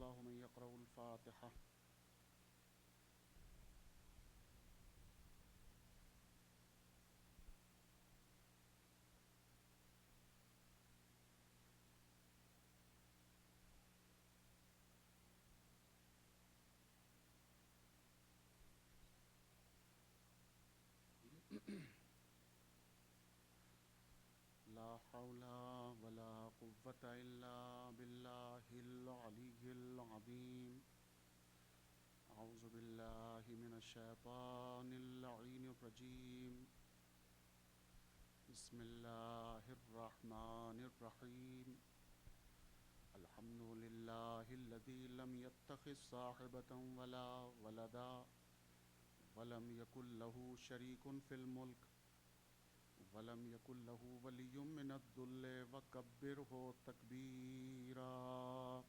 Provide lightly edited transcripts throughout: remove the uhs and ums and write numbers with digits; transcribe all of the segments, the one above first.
الله من يقرأ الفاتحة. لا حول ولا قوة إلا بالله العلي العظيم. أعوذ بالله من الشيطان اللعين الرجيم. بسم الله الرحمن الرحيم. الحمد لله الذي لم يتخذ صاحبة ولا ولدا ولم يكن له شريك في الملك ولم يكن له ولي من الذل وكبره تكبيرا.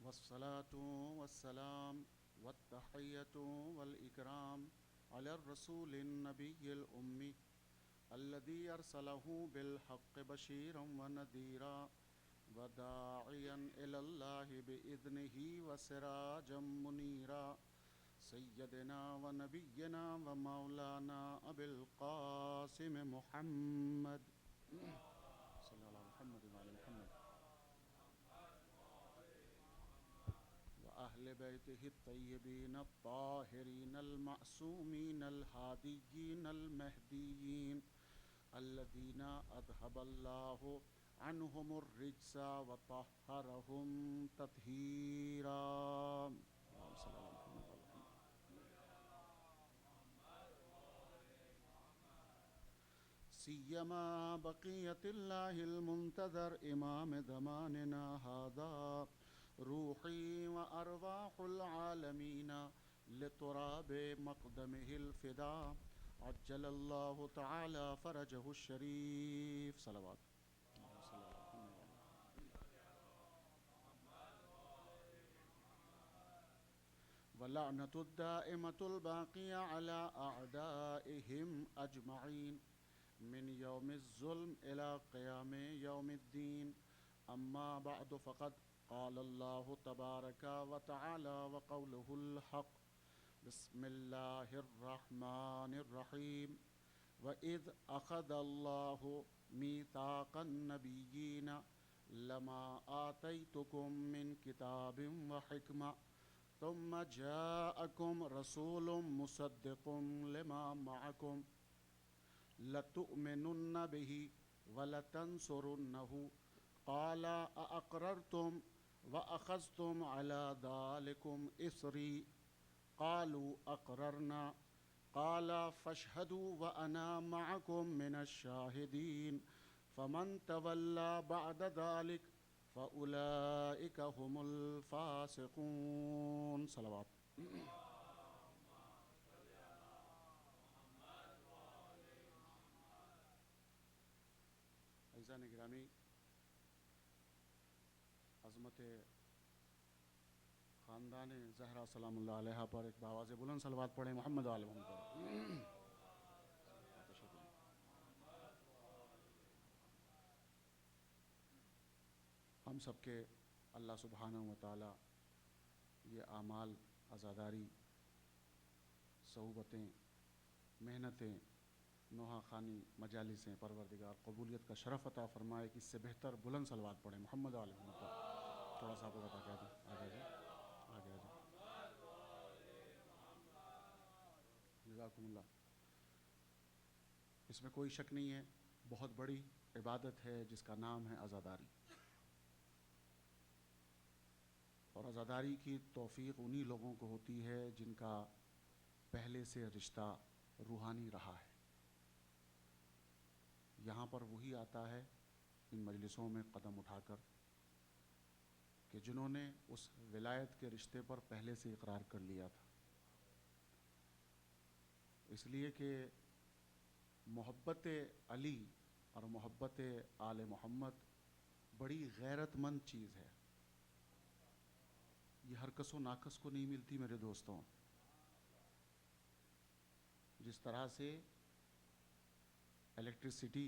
والصلاة والسلام والتحية والإكرام على الرسول النبي الأمي الذي أرسله بالحق بشيرا ونذيرا وداعيا إلى الله بإذنه وسراجا منيرا. سيدنا ونبينا ومولانا أبي القاسم محمد صلى الله على محمد وعلى محمد وأهل بيته الطيبين الطاهرين المعصومين الهاديين المهديين الذين أذهب الله عنهم الرجس وطهرهم تطهيرا. اللهم صل على محمد وعلى محمد. سيما بقية الله المنتظر إمام زماننا هذا روحي وأرواح العالمين لتراب مقدمه الفداء عجل الله تعالى فرجه الشريف. صلوات. ولعنة الدائمة الباقية على أعدائهم أجمعين من يوم الظلم إلى قيام يوم الدين. أما بعد فقد قال الله تبارك وتعالى وقوله الحق. بسم الله الرحمن الرحيم. وإذ أخذ الله ميثاق النبيين لما آتيتكم من كتاب وحكمة ثم جاءكم رسول مصدق لما معكم لتؤمنن به ولتنصرنه قال أأقررتم وأخذتم على ذلكم إصري قالوا أقررنا قال فاشهدوا وأنا معكم من الشاهدين فمن تولى بعد ذلك فأولئك هم الفاسقون. صلوات. عزیزان گرامی، عظمت خاندان زہرا سلام اللہ علیہ پر ایک بآواز بلند صلوات پڑھیں. محمد وعلی محمد. ہم سب کے اللہ سبحانہ و تعالی یہ اعمال، عزاداری، صحبتیں، محنتیں، نوحہ خانی، مجالسیں پروردگار قبولیت کا شرف عطا فرمائے کہ اس سے بہتر بلند صلوات پڑھیں. محمد علیہ محمد پر تھوڑا سا آپ بتا کہہ دیں. آگے جائیں، آگے جائیں. جزاکم اللہ. اس میں کوئی شک نہیں ہے، بہت بڑی عبادت ہے جس کا نام ہے عزاداری. اور عزاداری کی توفیق انہی لوگوں کو ہوتی ہے جن کا پہلے سے رشتہ روحانی رہا ہے. یہاں پر وہی آتا ہے ان مجلسوں میں قدم اٹھا کر کہ جنہوں نے اس ولایت کے رشتے پر پہلے سے اقرار کر لیا تھا. اس لیے کہ محبت علی اور محبت آل محمد بڑی غیرت مند چیز ہے. یہ ہر کس و ناکس کو نہیں ملتی میرے دوستوں. جس طرح سے الیکٹرسٹی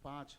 5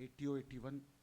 80-81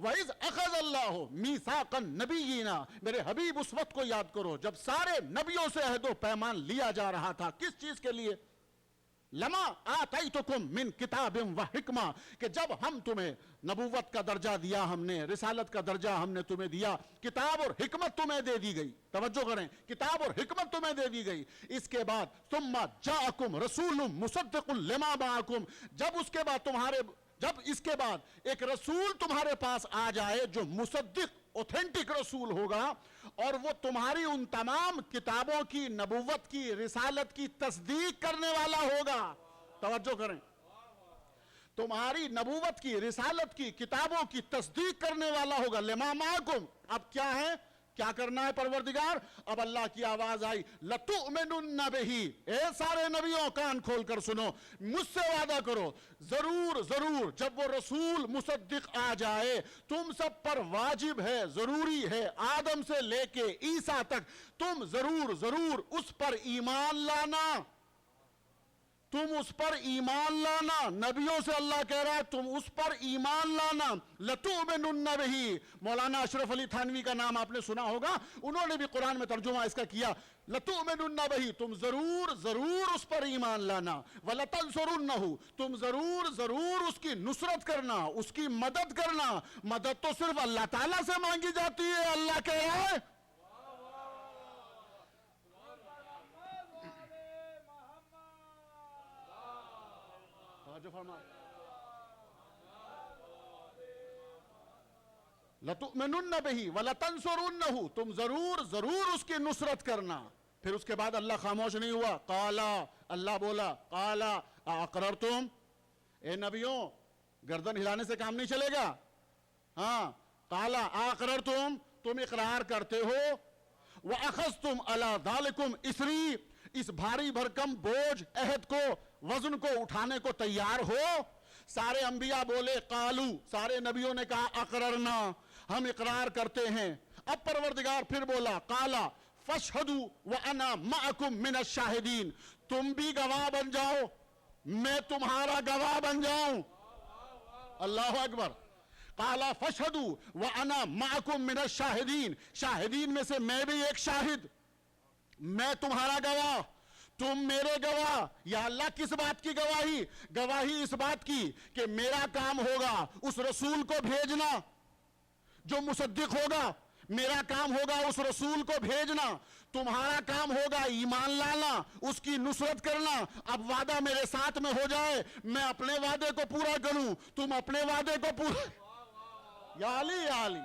وَإِذْ أَخَذَ اللَّهُ مِيثَاقَ النَّبِيِّينَ، میرے حبیب اس وقت کو یاد کرو جب سارے نبیوں سے عہد و پیمان لیا جا رہا تھا. کس چیز کے لیے؟ لما آتیتکم من کتاب و حکمہ، کہ جب ہم تمہیں نبوت کا درجہ دیا، ہم نے رسالت کا درجہ ہم نے تمہیں دیا، کتاب اور حکمت تمہیں دے دی گئی. توجہ کریں، کتاب اور حکمت تمہیں دے دی گئی. اس کے بعد ثم جاءکم رسول مصدق لما معکم، جب اس کے بعد ایک رسول تمہارے پاس آ جائے جو مصدق اوتھینٹک رسول ہوگا، اور وہ تمہاری ان تمام کتابوں کی، نبوت کی، رسالت کی تصدیق کرنے والا ہوگا. توجہ کریں، تمہاری نبوت کی، رسالت کی، کتابوں کی تصدیق کرنے والا ہوگا. لما معکم، اب کیا ہے، کیا کرنا ہے پروردگار؟ اب اللہ کی آواز آئی، لَتُؤْمِنُنَّ بِهِ، اے سارے نبیوں کان کھول کر سنو، مجھ سے وعدہ کرو، ضرور ضرور جب وہ رسول مصدق آ جائے تم سب پر واجب ہے، ضروری ہے، آدم سے لے کے عیسیٰ تک تم ضرور ضرور اس پر ایمان لانا. تم اس پر ایمان لانا. نبیوں سے اللہ کہہ رہا ہے تم اس پر ایمان لانا. لَتُؤْمِنُنَّ بِهِ، مولانا اشرف علی تھانوی کا نام آپ نے سنا ہوگا، انہوں نے بھی قرآن میں ترجمہ اس کا کیا. لَتُؤْمِنُنَّ بِهِ، تم ضرور ضرور اس پر ایمان لانا. وَلَتَنْصُرُنَّهُ، تم ضرور ضرور اس کی نصرت کرنا، اس کی مدد کرنا. مدد تو صرف اللہ تعالیٰ سے مانگی جاتی ہے. اللہ کہہ رہا ہے لَتُؤْمِنُنَّ بِهِ وَلَتَنْصُرُنَّهُ، تم ضرور ضرور اس کی نصرت کرنا. پھر اس کے بعد اللہ خاموش نہیں ہوا. قَالَ، اللہ بولا، قَالَ أَقْرَرْتُمْ، اے نبیوں گردن ہلانے سے کام نہیں چلے گا. ہاں، قَالَ أَقْرَرْتُمْ، تم اقرار کرتے ہو. وَأَخَذْتُمْ عَلَى ذَلِكُمْ إِصْرِي، اس بھاری بھرکم بوجھ، عہد کو، وزن کو اٹھانے کو تیار ہو. سارے انبیاء بولے قالو، سارے نبیوں نے کہا اقررنا، ہم اقرار کرتے ہیں. اب پروردگار پھر بولا قالا فاشہدوا وانا معکم من الشاہدین، تم بھی گواہ بن جاؤ، میں تمہارا گواہ بن جاؤں. اللہ اکبر. قالا فاشہدوا وانا معکم من الشاہدین، شاہدین میں سے میں بھی ایک شاہد، میں تمہارا گواہ، تم میرے گواہ. یا اللہ کس بات کی گواہی؟ گواہی اس بات کی کہ میرا کام ہوگا اس رسول کو بھیجنا جو مصدق ہوگا، میرا کام ہوگا اس رسول کو بھیجنا، تمہارا کام ہوگا ایمان لانا، اس کی نصرت کرنا. اب وعدہ میرے ساتھ میں ہو جائے، میں اپنے وعدے کو پورا کروں، تم اپنے وعدے کو پورا. یا علی یا علی.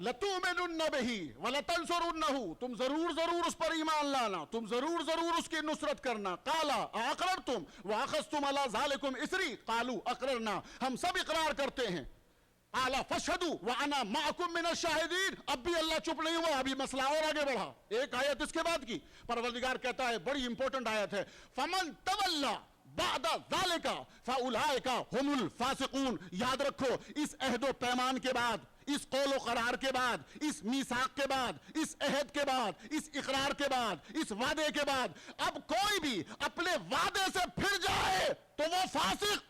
لَتُؤْمِنُنَّ بِهِ وَلَتَنْصُرُنَّهُ، تم ضرور ضرور اس پر ایمان لانا، تم ضرور ضرور اس کی نصرت کرنا. قَالَ أَأَقْرَرْتُمْ وَأَخَذْتُمْ عَلَى ذَلِكُمْ إِصْرِي قَالُوا أَقْرَرْنَا، ہم سب اقرار کرتے ہیں. قَالَ فَاشْهَدُوا وَأَنَا مَعَكُمْ مِنَ الشَّاهِدِينَ. اب بھی اللہ چپ نہیں ہوا، ابھی مسئلہ اور آگے بڑھا. ایک آیت اس کے بعد کی پروردگار کہتا ہے، بڑی امپورٹنٹ آیت ہے، فَمَن تَوَلَّى بعد ذَلِكَ فَأُولَئِكَ هُمُ الْفَاسِقُونَ. یاد رکھو، اس عہد و پیمان کے بعد، اس قول و قرار کے بعد، اس میثاق کے بعد، اس عہد کے بعد، اس اقرار کے بعد، اس وعدے کے بعد، اب کوئی بھی اپنے وعدے سے پھر جائے تو وہ فاسق.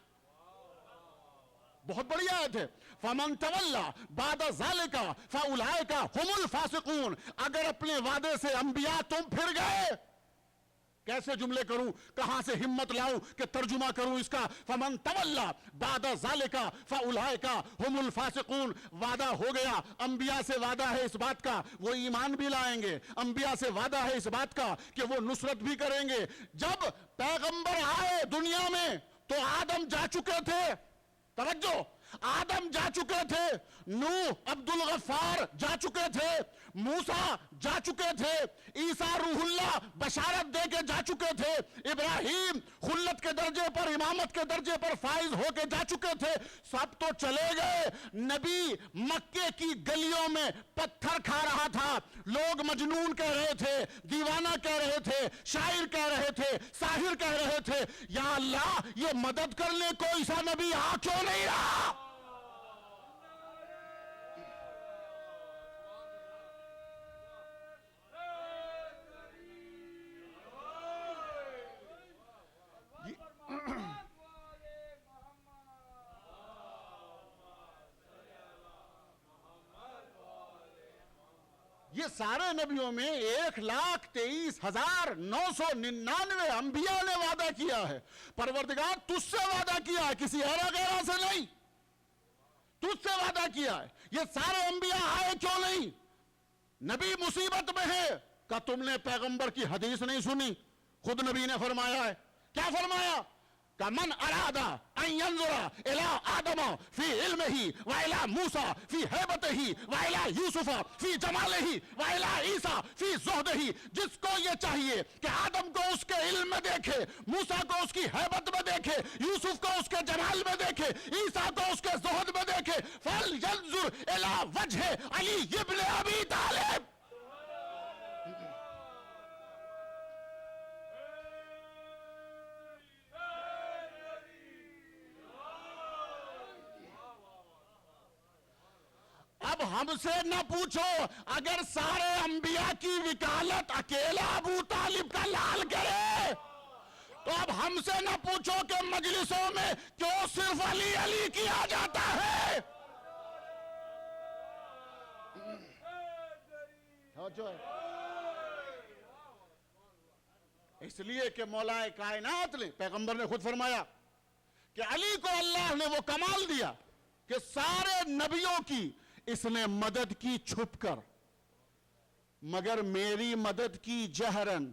بہت بڑی آیت ہے. فَمَن تَوَلَّى بَعْدَ ذَلِكَ فَأُولَئِكَ هُمُ الْفَاسِقُونَ. اگر اپنے وعدے سے انبیاء تم پھر گئے، کیسے جملے کروں، کہاں سے ہمت لاؤں کہ ترجمہ کروں اس کا؟ فَمَن تَوَلَّى بَعْدَ ذَلِكَ فَأُولَئِكَ هُمُ الْفَاسِقُونَ. وعدہ ہو گیا، انبیاء سے وعدہ ہے اس بات کا وہ ایمان بھی لائیں گے، انبیاء سے وعدہ ہے اس بات کا کہ وہ نصرت بھی کریں گے. جب پیغمبر آئے دنیا میں تو آدم جا چکے تھے. توجہ، آدم جا چکے تھے، نوح عبد الغفار جا چکے تھے، موسیٰ جا چکے تھے، عیسیٰ روح اللہ بشارت دے کے جا چکے تھے، ابراہیم خلت کے درجے پر، امامت کے درجے پر فائز ہو کے جا چکے تھے. سب تو چلے گئے. نبی مکے کی گلیوں میں پتھر کھا رہا تھا، لوگ مجنون کہہ رہے تھے، دیوانہ کہہ رہے تھے، شاعر کہہ رہے تھے، ساحر کہہ رہے تھے. یا اللہ، یہ مدد کرنے کوئی سا نبی آ کیوں نہیں رہا؟ یہ سارے نبیوں میں 1,23,999 انبیاء نے وعدہ کیا ہے. پروردگار تجھ سے وعدہ کیا ہے, کسی اور غیرہ سے نہیں, تجھ سے وعدہ کیا ہے. یہ سارے انبیاء آئے کیوں نہیں؟ نبی مصیبت میں ہے. کہ تم نے پیغمبر کی حدیث نہیں سنی؟ خود نبی نے فرمایا ہے. کیا فرمایا؟ کہ من اراد ان ينظر الى آدم فی علمہ والى موسیٰ فی ہیبتہ والى یوسف فی جمالہ والى عیسیٰ فی زہدہ, جس کو یہ چاہیے کہ آدم کو اس کے علم میں دیکھے, موسیٰ کو اس کی ہیبت میں دیکھے, یوسف کو اس کے جمال میں دیکھے, عیسیٰ کو اس کے زہد میں دیکھے, فَلْيَنظُرْ الى وجہ علی ابن ابی طالب. اب ہم سے نہ پوچھو, اگر سارے انبیاء کی وکالت اکیلا ابو طالب کا لال کرے تو اب ہم سے نہ پوچھو کہ مجلسوں میں کیوں صرف علی علی کیا جاتا ہے. اس لیے کہ مولا کائنات نے, پیغمبر نے خود فرمایا کہ علی کو اللہ نے وہ کمال دیا کہ سارے نبیوں کی اس نے مدد کی چھپ کر, مگر میری مدد کی جہرن,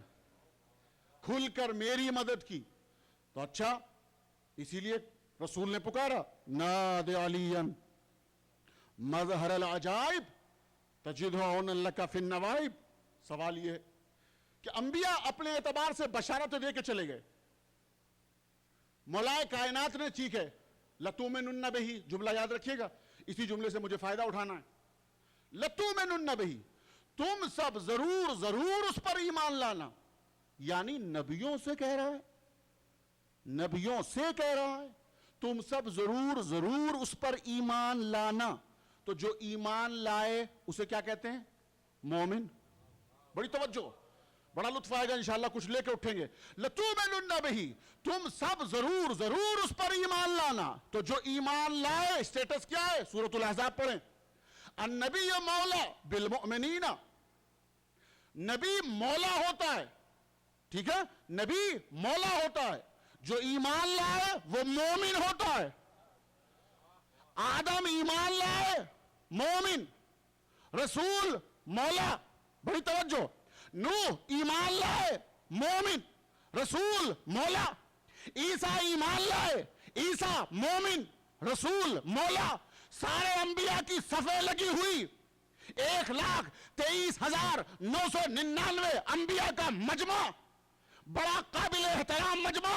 کھل کر میری مدد کی. تو اچھا, اسی لیے رسول نے پکارا ناد علیًا مظہر العجائب تجدہ عون لک فی النوائب. سوال یہ ہے کہ انبیاء اپنے اعتبار سے بشارت دے کے چلے گئے. مولا کائنات نے چیخے لَتُؤْمِنُنَّ بِهِ, جملہ یاد رکھیے گا, اسی جملے سے مجھے فائدہ اٹھانا ہے. لَتُؤْمِنُنَّ بِهِ, تم سب ضرور اس پر ایمان لانا. یعنی نبیوں سے کہہ رہا ہے, نبیوں سے کہہ رہا ہے تم سب ضرور اس پر ایمان لانا. تو جو ایمان لائے اسے کیا کہتے ہیں؟ مومن. بڑی توجہ, بڑا لطف آئے گا انشاءاللہ, کچھ لے کے اٹھیں گے. لَتُؤْمِنُنَّ بِهِ, تم سب ضرور اس پر ایمان لانا. تو جو ایمان لائے اسٹیٹس کیا ہے؟ سورۃ الاحزاب پڑھیں. النبی مولا بالمؤمنین, نبی مولا ہوتا ہے, ٹھیک ہے, نبی مولا ہوتا ہے. جو ایمان لائے وہ مومن ہوتا ہے. آدم ایمان لائے مومن, رسول مولا. بڑی توجہ, نوح ایمان لائے مومن, رسول مولا. عیسیٰ ایمان لائے, عیسیٰ مومن, رسول مولا. سارے انبیاء کی صفیں لگی ہوئی 1,23,999 انبیاء کا مجمع, بڑا قابل احترام مجمع.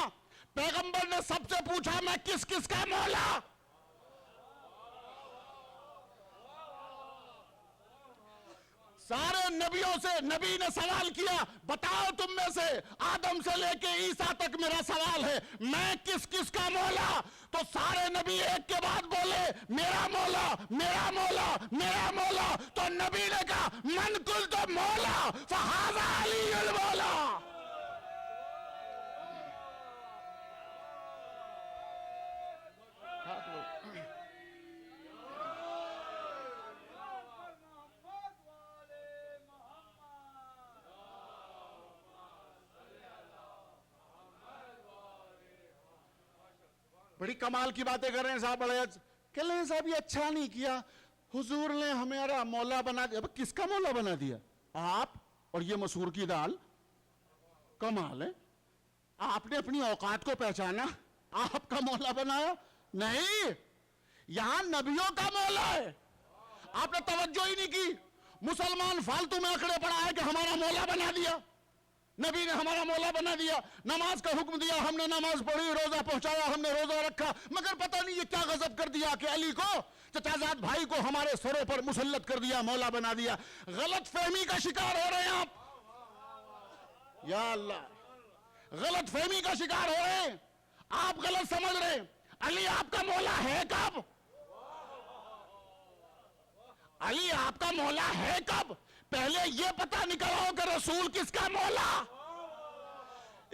پیغمبر نے سب سے پوچھا میں کس کا مولا؟ سارے نبیوں سے نبی نے سوال کیا, بتاؤ تم میں سے آدم سے لے کے عیسیٰ تک میرا سوال ہے, میں کس کا مولا؟ تو سارے نبی ایک کے بعد بولے میرا مولا, میرا مولا, میرا مولا. تو نبی نے کہا من قلت مولا فہذا علی المولا. بڑی کمال کی باتیں کر رہے ہیں صاحب. بڑے کہہ رہے ہیں صاحب یہ اچھا نہیں کیا, حضور نے ہمارا مولا بنا دیا. اب کس کا مولا بنا دیا؟ آپ اور یہ مسور کی دال. کمال ہے, آپ نے اپنی اوقات کو پہچانا, آپ کا مولا بنایا. نہیں, یہاں نبیوں کا مولا ہے. آپ نے توجہ ہی نہیں کی. مسلمان فالتو میں اکڑے پڑا ہے کہ ہمارا مولا بنا دیا, نبی نے ہمارا مولا بنا دیا. نماز کا حکم دیا, ہم نے نماز پڑھی, روزہ پہنچایا, ہم نے روزہ رکھا, مگر پتہ نہیں یہ کیا غضب کر دیا کہ علی کو, چچازاد بھائی کو ہمارے سروں پر مسلط کر دیا, مولا بنا دیا. غلط فہمی کا شکار ہو رہے ہیں آپ. یا اللہ, غلط فہمی کا شکار ہو رہے ہیں آپ. غلط سمجھ رہے ہیں. علی آپ کا مولا ہے کب؟ علی آپ کا مولا ہے کب؟ پہلے یہ پتہ نکلاؤ کہ رسول کس کا مولا.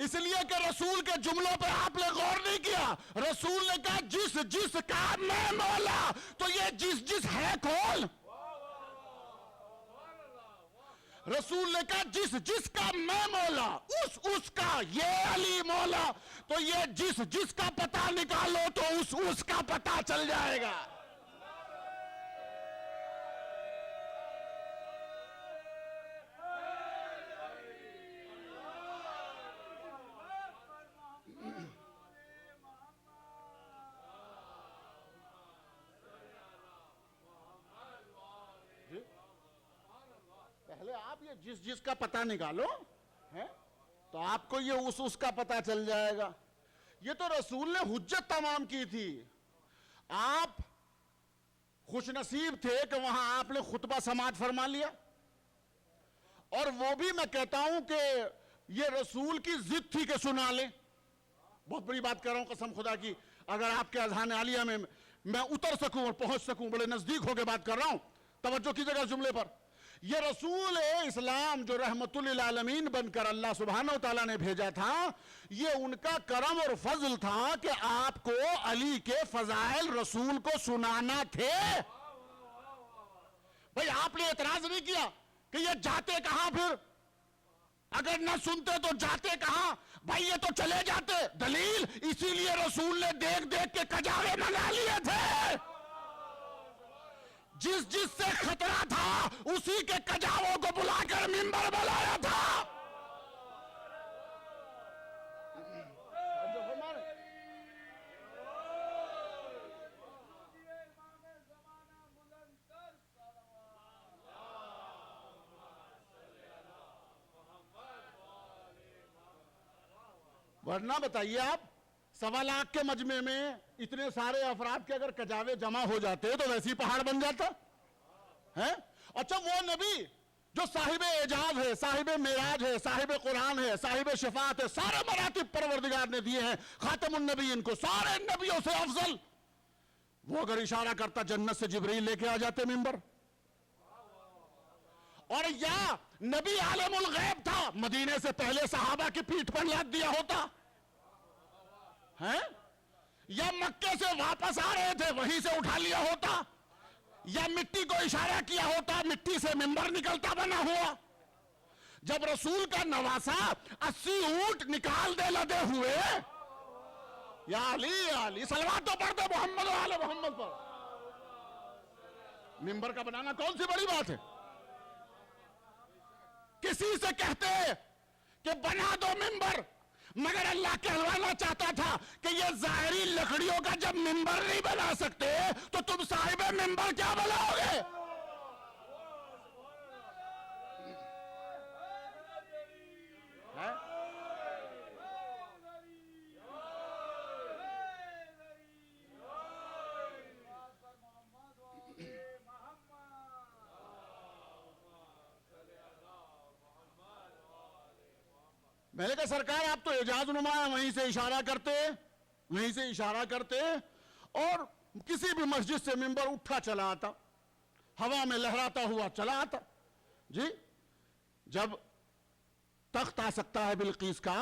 اس لیے کہ رسول کے جملوں پر آپ نے غور نہیں کیا. رسول نے کہا جس کا میں مولا, تو یہ جس ہے کون؟ رسول نے کہا جس کا میں مولا اس کا یہ علی مولا، تو یہ جس کا پتہ نکالو تو اس کا پتہ چل جائے گا۔ پہلے آپ یہ جس کا پتہ نکالو ہے تو آپ کو یہ اس کا پتہ چل جائے گا۔ یہ تو رسول نے حجت تمام کی تھی۔ آپ خوش نصیب تھے کہ وہاں آپ نے خطبہ سماعت فرما لیا، اور وہ بھی میں کہتا ہوں کہ یہ رسول کی ضد تھی کہ سنا لیں۔ بہت بڑی بات کر رہا ہوں قسم خدا کی، اگر آپ کے اذہان عالیہ میں اتر سکوں اور پہنچ سکوں، بڑے نزدیک ہو کے بات کر رہا ہوں، توجہ کیجیے گا اس جملے پر۔ یہ رسول اسلام جو رحمت للعالمین بن کر اللہ سبحانہ و تعالیٰ نے بھیجا تھا، یہ ان کا کرم اور فضل تھا کہ آپ کو علی کے فضائل رسول کو سنانا تھے۔ بھئی آپ نے اعتراض نہیں کیا کہ یہ جاتے کہاں پھر؟ اگر نہ سنتے تو جاتے کہاں؟ بھائی یہ تو چلے جاتے۔ دلیل اسی لیے رسول نے دیکھ دیکھ کے کجاوے منگا لیے تھے۔ جس سے خطرہ تھا اسی کے کجاووں کو بلا کر منبر بلایا تھا۔ ورنہ بتائیے آپ، 1.25 لاکھ کے مجمع میں اتنے سارے افراد کے اگر کجاوے جمع ہو جاتے تو ویسی پہاڑ بن جاتا ہے۔ اچھا وہ نبی جو صاحب اعجاز ہے، صاحب معراج ہے، صاحب قرآن ہے، صاحب شفاعت ہے، سارے مراتب پروردگار نے دیے ہیں، خاتم النبیین کو، سارے نبیوں سے افضل، وہ اگر اشارہ کرتا جنت سے جبریل لے کے آ جاتے منبر، اور یا نبی عالم الغیب تھا، مدینے سے پہلے صحابہ کی پیٹھ پر لاد دیا ہوتا ہے، یا مکے سے واپس آ رہے تھے وہیں سے اٹھا لیا ہوتا، یا مٹی کو اشارہ کیا ہوتا، مٹی سے منبر نکلتا بنا ہوا۔ جب رسول کا نواسا 80 اونٹ نکال دے لدے ہوئے، یا علی یا علی صلوات تو پڑھتے محمد و آل محمد پر، منبر کا بنانا کون سی بڑی بات ہے؟ کسی سے کہتے کہ بنا دو منبر، مگر اللہ کہلوانا چاہتا تھا کہ یہ ظاہری لکڑیوں کا جب منبر نہیں بنا سکتے تو تم صاحب منبر کیا بناؤ گے؟ میں نے کہا سرکار آپ تو اعجاز نما ہے، وہیں سے اشارہ کرتے اور کسی بھی مسجد سے منبر اٹھا چلا آتا، ہوا میں لہراتا ہوا چلا آتا۔ جی جب تخت آ سکتا ہے بلقیس کا،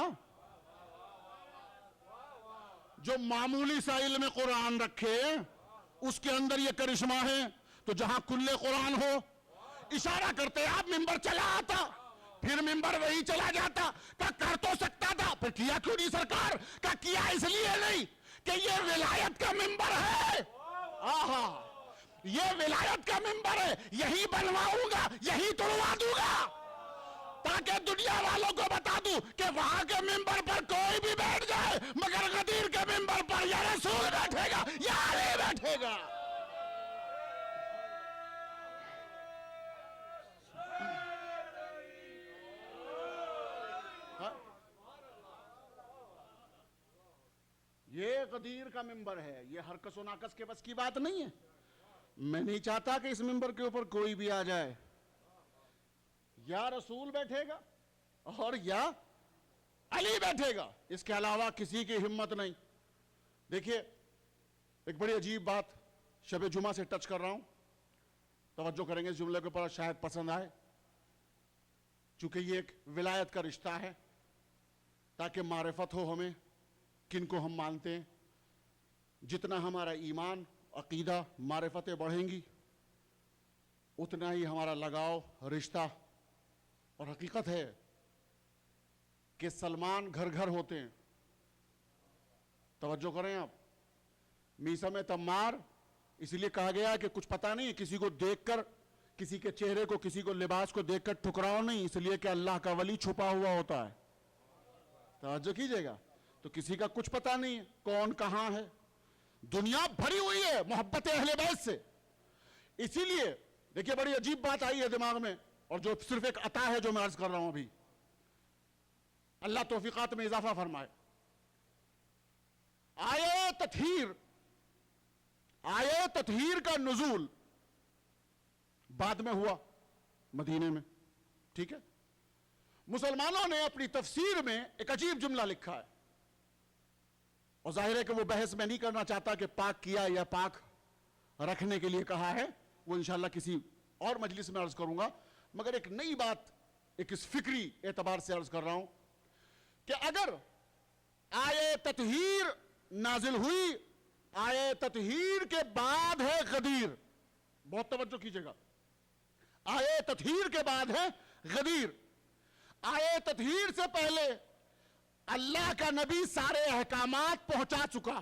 جو معمولی سا علم قرآن رکھے اس کے اندر یہ کرشمہ ہے، تو جہاں کل قرآن ہو اشارہ کرتے آپ منبر چلا آتا، پھر منبر وہی چلا جاتا۔ کر تو سکتا تھا، پھر کیا کیوں نہیں سرکار؟ کیا اس لیے نہیں کہ یہ ولایت کا منبر ہے، آہا یہ ولایت کا منبر ہے، یہی بنواؤں گا، یہی توڑوا دوں گا، تاکہ دنیا والوں کو بتا دوں کہ وہاں کے منبر پر کوئی بھی بیٹھ جائے مگر غدیر کے منبر پر یا رسول بیٹھے گا یا علی بیٹھے گا۔ یہ غدیر کا منبر ہے، یہ ہر کس و ناکس کے بس کی بات نہیں ہے۔ میں نہیں چاہتا کہ اس منبر کے اوپر کوئی بھی آ جائے، یا رسول بیٹھے گا اور یا علی بیٹھے گا، اس کے علاوہ کسی کی ہمت نہیں۔ دیکھیے ایک بڑی عجیب بات شب جمعہ سے ٹچ کر رہا ہوں، توجہ کریں گے اس جملے کے اوپر، شاید پسند آئے، چونکہ یہ ایک ولایت کا رشتہ ہے، تاکہ معرفت ہو ہمیں کن کو ہم مانتے ہیں۔ جتنا ہمارا ایمان، عقیدہ، معرفتیں بڑھیں گی اتنا ہی ہمارا لگاؤ، رشتہ اور حقیقت ہے کہ سلمان گھر گھر ہوتے ہیں. توجہ کریں آپ. میثم تمار اس لیے کہا گیا کہ کچھ پتہ نہیں، کسی کو دیکھ کر، کسی کے چہرے کو، کسی کو لباس کو دیکھ کر ٹھکراؤ نہیں، اس لیے کہ اللہ کا ولی چھپا ہوا ہوتا ہے. توجہ کیجئے گا. تو کسی کا کچھ پتہ نہیں ہے کون کہاں ہے. دنیا بھری ہوئی ہے محبت اہل بیت سے. اسی لیے دیکھیے بڑی عجیب بات آئی ہے دماغ میں، اور جو صرف ایک عطا ہے جو میں عرض کر رہا ہوں ابھی. اللہ توفیقات میں اضافہ فرمائے. آیے تطہیر کا نزول بعد میں ہوا مدینے میں. ٹھیک ہے. مسلمانوں نے اپنی تفسیر میں ایک عجیب جملہ لکھا ہے، اور ظاہر ہے کہ وہ بحث میں نہیں کرنا چاہتا کہ پاک کیا یا پاک رکھنے کے لیے کہا ہے، وہ انشاءاللہ کسی اور مجلس میں عرض کروں گا. مگر ایک نئی بات ایک اس فکری اعتبار سے عرض کر رہا ہوں کہ اگر آیے تطہیر نازل ہوئی، آیے تطہیر کے بعد ہے غدیر. بہت توجہ کیجئے گا. آیے تطہیر کے بعد ہے غدیر. آیے تطہیر سے پہلے اللہ کا نبی سارے احکامات پہنچا چکا.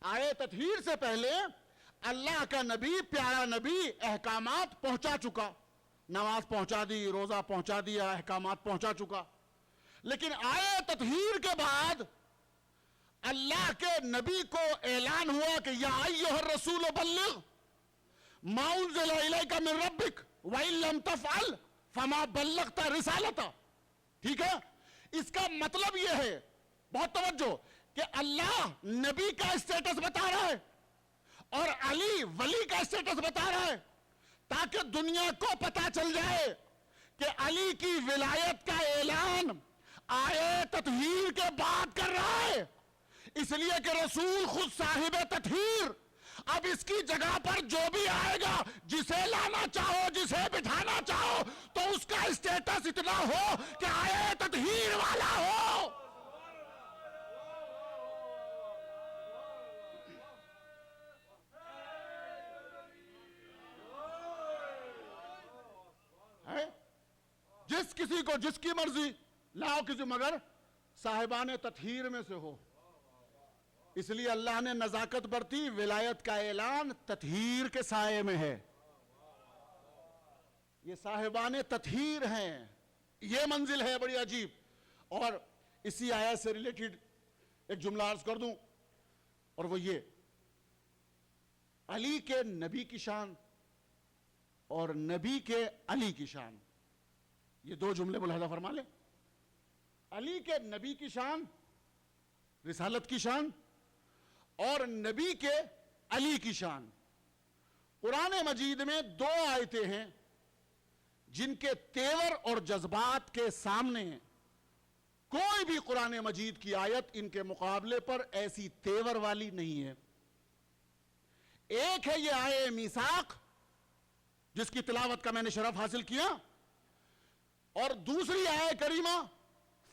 آیے تطہیر سے پہلے اللہ کا نبی، پیارا نبی احکامات پہنچا چکا. نماز پہنچا دی، روزہ پہنچا دیا، احکامات پہنچا چکا. لیکن آیے تطہیر کے بعد اللہ کے نبی کو اعلان ہوا کہ یا ایھا الرسول بلغ ما انزل الیک من ربک وان لم تفعل فما بلغت رسالتہ. ٹھیک ہے. اس کا مطلب یہ ہے، بہت توجہ، کہ اللہ نبی کا اسٹیٹس بتا رہا ہے اور علی ولی کا اسٹیٹس بتا رہا ہے، تاکہ دنیا کو پتا چل جائے کہ علی کی ولایت کا اعلان آیے تطہیر کے بعد کر رہا ہے. اس لیے کہ رسول خود صاحب تطہیر. اب اس کی جگہ پر جو بھی آئے گا، جسے لانا چاہو، جسے بٹھانا چاہو، تو اس کا اسٹیٹس اتنا ہو کہ آیے تطہیر والا ہو. جس کسی کو جس کی مرضی لاؤ کسی، مگر صاحبان تطہیر میں سے ہو. اس لیے اللہ نے نزاکت برتی. ولایت کا اعلان تطہیر کے سائے میں ہے. یہ صاحبان تطہیر ہیں. یہ منزل ہے بڑی عجیب. اور اسی آیت سے ریلیٹڈ ایک جملہ عرض کر دوں، اور وہ یہ، علی کے نبی کی شان اور نبی کے علی کی شان، یہ دو جملے ملاحظہ فرما لیں. علی کے نبی کی شان، رسالت کی شان، اور نبی کے علی کی شان. قرآن مجید میں دو آیتیں ہیں جن کے تیور اور جذبات کے سامنے کوئی بھی قرآن مجید کی آیت ان کے مقابلے پر ایسی تیور والی نہیں ہے. ایک ہے یہ آیے میثاق جس کی تلاوت کا میں نے شرف حاصل کیا، اور دوسری آیے کریمہ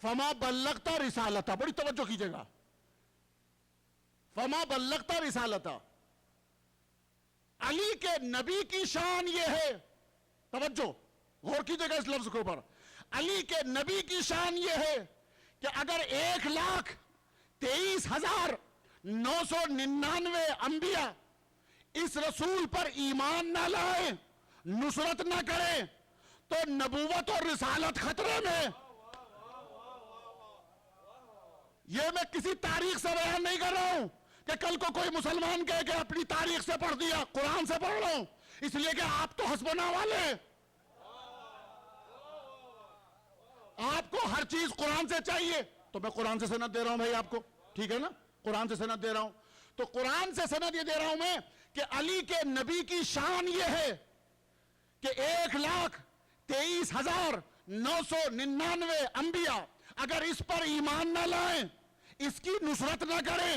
فما بلغت رسالتہ. بڑی توجہ کیجئے گا. فما بلغت رسالتہ. علی کے نبی کی شان یہ ہے، توجہ غور کیجئے گا اس لفظ کے اوپر. علی کے نبی کی شان یہ ہے کہ اگر 1,23,999 انبیاء اس رسول پر ایمان نہ لائیں، نصرت نہ کریں، تو نبوت اور رسالت خطرے میں. یہ میں کسی تاریخ سے بیان نہیں کر رہا ہوں کہ کل کو کوئی مسلمان کہے کہ اپنی تاریخ سے پڑھ دیا، قرآن سے پڑھ رہا ہوں، اس لیے کہ آپ تو حسبنا والے ہیں. آپ کو ہر چیز قرآن سے چاہیے، تو میں قرآن سے سند دے رہا ہوں بھائی آپ کو. ٹھیک ہے نا، قرآن سے سند دے رہا ہوں. تو قرآن سے سند یہ دے رہا ہوں میں کہ علی کے نبی کی شان یہ ہے کہ 1,23,999 انبیاء اگر اس پر ایمان نہ لائیں، اس کی نصرت نہ کریں،